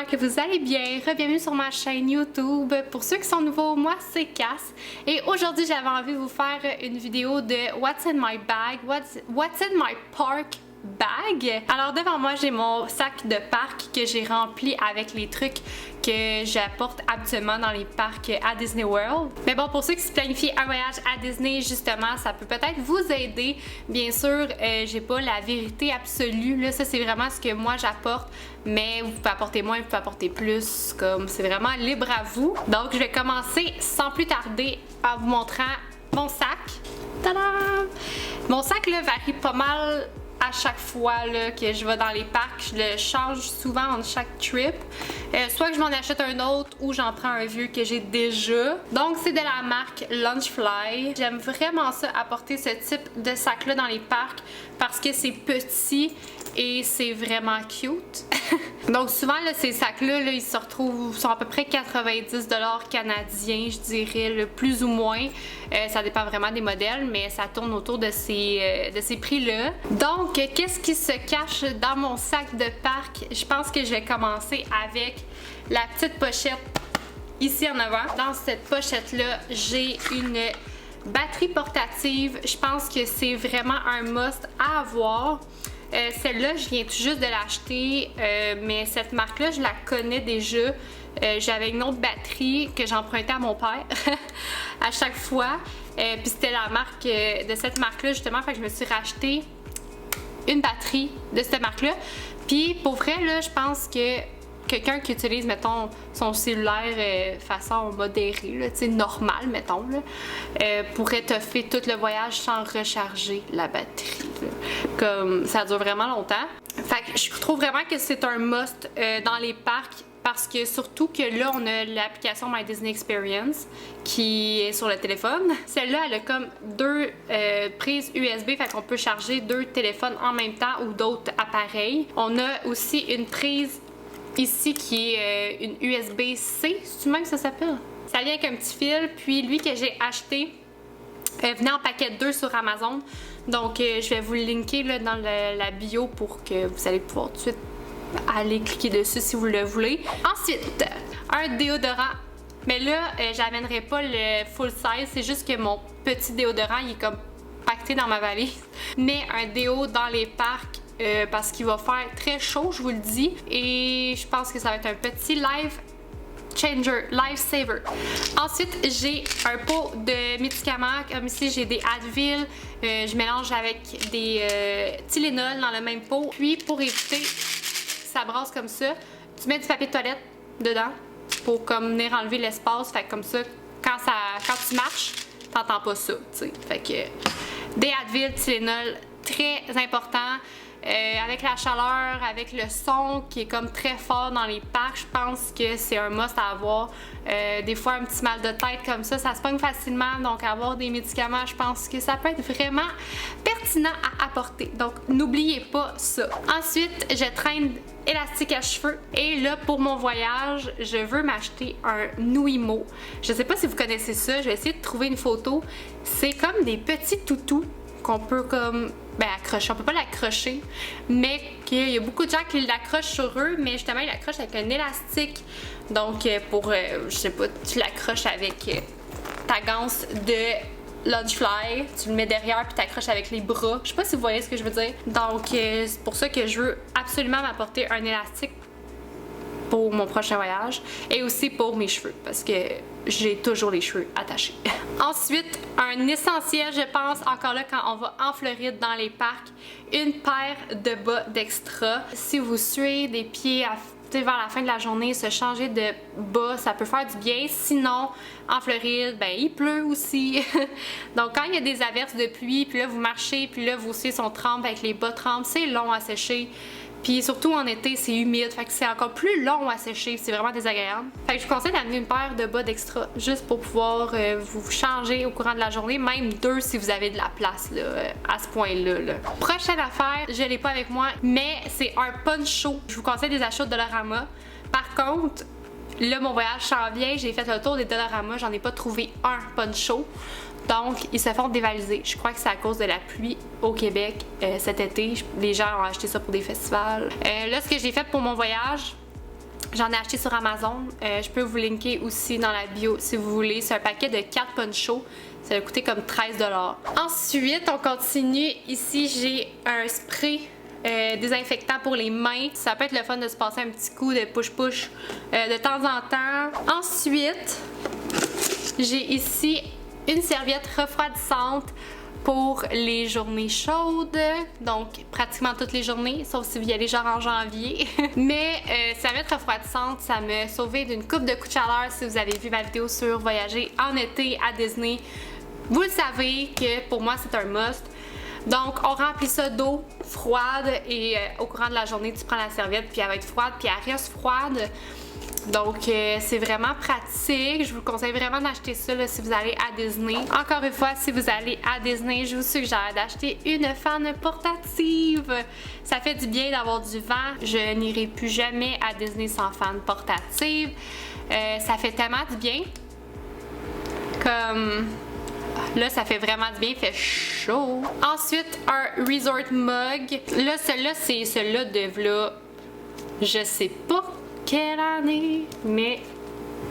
j'espère que vous allez bien. Bienvenue sur ma chaîne YouTube. Pour ceux qui sont nouveaux, moi c'est Cass. Et aujourd'hui j'avais envie de vous faire une vidéo de What's in my bag, What's in my park bag. Alors devant moi j'ai mon sac de parc que j'ai rempli avec les trucs que j'apporte habituellement dans les parcs à Disney World. Mais bon, pour ceux qui se planifient un voyage à Disney, justement, ça peut peut-être vous aider. Bien sûr, j'ai pas la vérité absolue, là, ça c'est vraiment ce que moi j'apporte, mais vous pouvez apporter moins, vous pouvez apporter plus, comme c'est vraiment libre à vous. Donc je vais commencer sans plus tarder en vous montrant mon sac. Tadam! Mon sac là varie pas mal à chaque fois là, que je vais dans les parcs. Je le change souvent entre chaque trip. Soit que je m'en achète un autre ou j'en prends un vieux que j'ai déjà. Donc c'est de la marque Lunchfly. J'aime vraiment ça, apporter ce type de sac là dans les parcs parce que c'est petit et c'est vraiment cute. Donc souvent là, ces sacs là, ils se retrouvent, sont à peu près 90$ canadiens, je dirais, le plus ou moins. Ça dépend vraiment des modèles, mais ça tourne autour de ces prix-là. Donc, qu'est-ce qui se cache dans mon sac de parc? Je pense que je vais commencer avec la petite pochette ici en avant. Dans cette pochette-là, j'ai une batterie portative. Je pense que c'est vraiment un must à avoir. Celle-là, je viens tout juste de l'acheter, mais cette marque-là, je la connais déjà. J'avais une autre batterie que j'empruntais à mon père à chaque fois. Puis c'était la marque de cette marque-là, justement. Fait que je me suis racheté une batterie de cette marque-là. Puis pour vrai, là, je pense que quelqu'un qui utilise, mettons, son cellulaire façon modérée, tu sais, normale, mettons, là, pourrait te faire tout le voyage sans recharger la batterie. Là. Comme ça dure vraiment longtemps. Fait que je trouve vraiment que c'est un must dans les parcs. Parce que surtout que là, on a l'application My Disney Experience qui est sur le téléphone. Celle-là, elle a comme deux prises USB, fait qu'on peut charger deux téléphones en même temps ou d'autres appareils. On a aussi une prise ici qui est une USB-C, c'est même que ça s'appelle? Ça vient avec un petit fil, puis lui que j'ai acheté venait en paquet 2 sur Amazon. Donc je vais vous le linker là, dans la bio pour que vous allez pouvoir tout de suite aller cliquer dessus si vous le voulez. Ensuite, un déodorant. Mais là, j'amènerai pas le full size, c'est juste que mon petit déodorant, il est comme pacté dans ma valise. Mais un déo dans les parcs, parce qu'il va faire très chaud, je vous le dis. Et je pense que ça va être un petit life saver. Ensuite, j'ai un pot de médicaments. Comme ici, j'ai des Advil. Je mélange avec des Tylenol dans le même pot. Puis, pour éviter ça brasse comme ça, tu mets du papier de toilette dedans pour comme venir enlever l'espace. Fait que comme ça, quand tu marches, t'entends pas ça, tu sais. Fait que des Advil, Tylenol, très important. Avec la chaleur, avec le son qui est comme très fort dans les parcs, je pense que c'est un must à avoir. Des fois, un petit mal de tête comme ça se pogne facilement. Donc, avoir des médicaments, je pense que ça peut être vraiment pertinent à apporter. Donc, n'oubliez pas ça. Ensuite, je traîne élastique à cheveux. Et là, pour mon voyage, je veux m'acheter un Nuimo. Je sais pas si vous connaissez ça. Je vais essayer de trouver une photo. C'est comme des petits toutous qu'on peut comme accrocher. On peut pas l'accrocher, mais qu'il y a beaucoup de gens qui l'accrochent sur eux, mais justement ils l'accrochent avec un élastique. Donc pour je sais pas, tu l'accroches avec ta ganse de Lunchfly, tu le mets derrière puis t'accroches avec les bras. Je sais pas si vous voyez ce que je veux dire. Donc c'est pour ça que je veux absolument m'apporter un élastique pour mon prochain voyage et aussi pour mes cheveux parce que j'ai toujours les cheveux attachés. Ensuite, un essentiel, je pense, encore là quand on va en Floride dans les parcs, une paire de bas d'extra. Si vous suez des pieds vers la fin de la journée, se changer de bas, ça peut faire du bien. Sinon, en Floride, il pleut aussi. Donc quand il y a des averses de pluie, puis là vous marchez, puis là vos pieds sont trempés avec les bas trempés, c'est long à sécher. Puis surtout en été, c'est humide, fait que c'est encore plus long à sécher, c'est vraiment désagréable. Fait que je vous conseille d'amener une paire de bas d'extra juste pour pouvoir vous changer au courant de la journée, même deux si vous avez de la place là, à ce point-là. Là. Prochaine affaire, je l'ai pas avec moi, mais c'est un poncho. Je vous conseille des achats de Dollarama. Par contre, là mon voyage s'en vient, j'ai fait le tour des Dollarama, j'en ai pas trouvé un poncho. Donc, ils se font dévaliser. Je crois que c'est à cause de la pluie au Québec cet été. Les gens ont acheté ça pour des festivals. Là, ce que j'ai fait pour mon voyage, J'en ai acheté sur Amazon. Je peux vous linker aussi dans la bio si vous voulez. C'est un paquet de 4 ponchos. Ça va coûter comme 13 $. Ensuite, on continue. Ici, j'ai un spray désinfectant pour les mains. Ça peut être le fun de se passer un petit coup de push-push de temps en temps. Ensuite, j'ai ici une serviette refroidissante pour les journées chaudes, donc pratiquement toutes les journées, sauf si vous y allez genre en janvier. Mais serviette refroidissante, ça m'a sauvé d'une coupe de coups de chaleur. Si vous avez vu ma vidéo sur voyager en été à Disney, vous le savez que pour moi c'est un must. Donc on remplit ça d'eau froide et au courant de la journée tu prends la serviette puis elle va être froide puis elle reste froide. Donc c'est vraiment pratique. Je vous conseille vraiment d'acheter ça là, si vous allez à Disney. Encore une fois, si vous allez à Disney, je vous suggère d'acheter une fan portative. Ça fait du bien d'avoir du vent. Je n'irai plus jamais à Disney sans fan portative. Ça fait tellement du bien. Comme... Là, ça fait vraiment du bien, il fait chaud. Ensuite, un resort mug. Là, celui-là, c'est celui-là de là, je sais pas quelle année, mais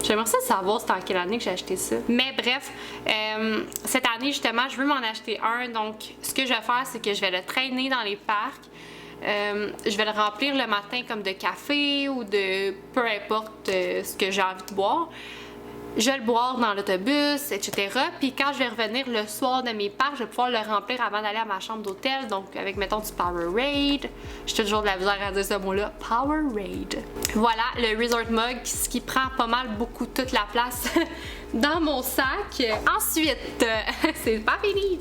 j'aimerais ça savoir c'était en quelle année que j'ai acheté ça. Mais bref, cette année justement, je veux m'en acheter un. Donc, ce que je vais faire, c'est que je vais le traîner dans les parcs. Je vais le remplir le matin comme de café ou de peu importe ce que j'ai envie de boire. Je vais le boire dans l'autobus, etc. Puis quand je vais revenir le soir de mes parcs, je vais pouvoir le remplir avant d'aller à ma chambre d'hôtel. Donc avec, mettons, du Powerade. J'ai toujours de la misère à dire ce mot-là. Powerade. Voilà, le Resort Mug, ce qui prend pas mal beaucoup toute la place dans mon sac. Ensuite, c'est pas fini.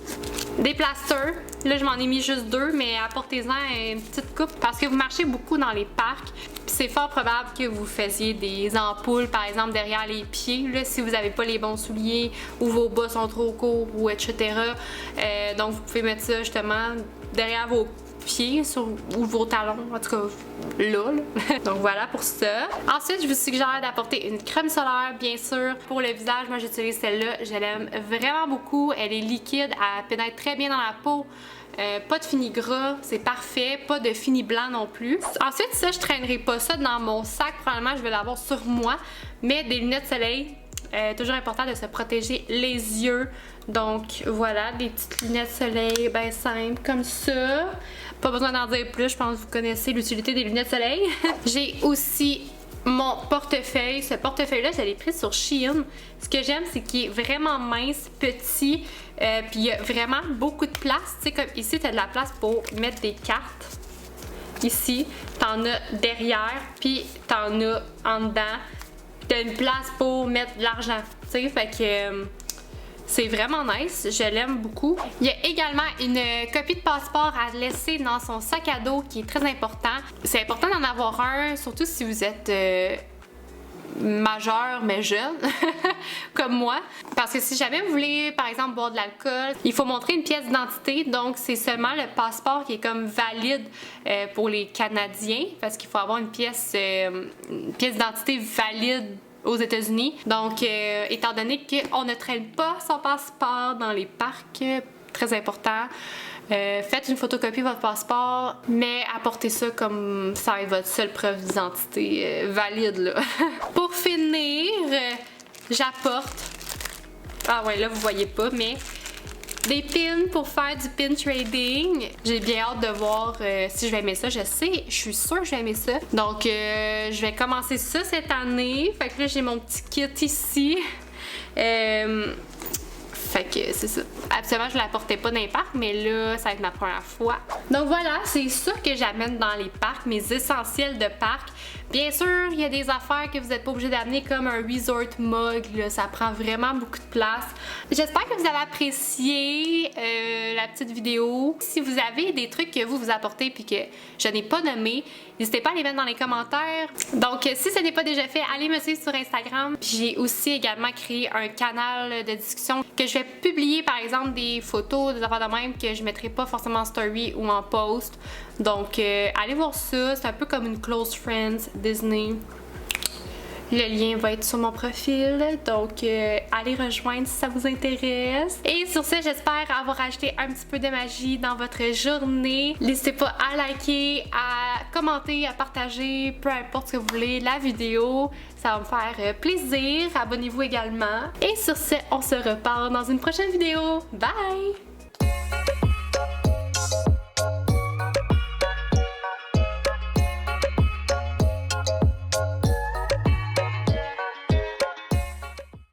Des plasters. Là, je m'en ai mis juste 2, mais apportez-en une petite coupe parce que vous marchez beaucoup dans les parcs. C'est fort probable que vous faisiez des ampoules, par exemple, derrière les pieds, là, si vous n'avez pas les bons souliers ou vos bas sont trop courts ou etc. Donc, vous pouvez mettre ça justement derrière vos pieds ou vos talons, en tout cas là. Donc voilà pour ça. Ensuite, je vous suggère d'apporter une crème solaire, bien sûr. Pour le visage, moi j'utilise celle-là. Je l'aime vraiment beaucoup. Elle est liquide, elle pénètre très bien dans la peau. Pas de fini gras, c'est parfait. Pas de fini blanc non plus. Ensuite, ça, je traînerai pas ça dans mon sac. Probablement, je vais l'avoir sur moi. Mais des lunettes soleil. Toujours important de se protéger les yeux. Donc voilà, des petites lunettes soleil bien simples comme ça. Pas besoin d'en dire plus, je pense que vous connaissez l'utilité des lunettes soleil. J'ai aussi mon portefeuille. Ce portefeuille-là, je l'ai pris sur Shein. Ce que j'aime, c'est qu'il est vraiment mince, petit, puis il y a vraiment beaucoup de place. Tu sais, comme ici, tu as de la place pour mettre des cartes. Ici, t'en as derrière, puis t'en as en dedans. T'as une place pour mettre de l'argent. Tu sais, fait que c'est vraiment nice. Je l'aime beaucoup. Il y a également une copie de passeport à laisser dans son sac à dos qui est très important. C'est important d'en avoir un, surtout si vous êtes majeur mais jeune, comme moi. Parce que si jamais vous voulez, par exemple, boire de l'alcool, il faut montrer une pièce d'identité. Donc, c'est seulement le passeport qui est comme valide pour les Canadiens. Parce qu'il faut avoir une pièce d'identité valide aux États-Unis. Donc, étant donné qu'on ne traîne pas son passeport dans les parcs, très important, faites une photocopie de votre passeport, mais apportez ça comme ça va être votre seule preuve d'identité valide, là. Pour finir, j'apporte, ah ouais, là vous voyez pas, mais des pins pour faire du pin trading. J'ai bien hâte de voir si je vais aimer ça. Je sais, je suis sûre que je vais aimer ça. Donc, je vais commencer ça cette année. Fait que là, j'ai mon petit kit ici. Fait que c'est ça. Absolument, je ne la portais pas dans les parcs, mais là, ça va être ma première fois. Donc voilà, c'est ça que j'amène dans les parcs, mes essentiels de parc. Bien sûr, il y a des affaires que vous n'êtes pas obligé d'amener comme un resort mug, là, ça prend vraiment beaucoup de place. J'espère que vous avez apprécié la petite vidéo. Si vous avez des trucs que vous apportez puis que je n'ai pas nommé, n'hésitez pas à les mettre dans les commentaires. Donc si ce n'est pas déjà fait, allez me suivre sur Instagram. J'ai aussi également créé un canal de discussion que je vais publier par exemple des photos, des affaires de même que je ne mettrai pas forcément en story ou en post. Donc allez voir ça, c'est un peu comme une close friends Disney. Le lien va être sur mon profil, donc allez rejoindre si ça vous intéresse. Et sur ce, j'espère avoir ajouté un petit peu de magie dans votre journée. N'hésitez pas à liker, à commenter, à partager, peu importe ce que vous voulez, la vidéo. Ça va me faire plaisir. Abonnez-vous également. Et sur ce, on se reparle dans une prochaine vidéo. Bye!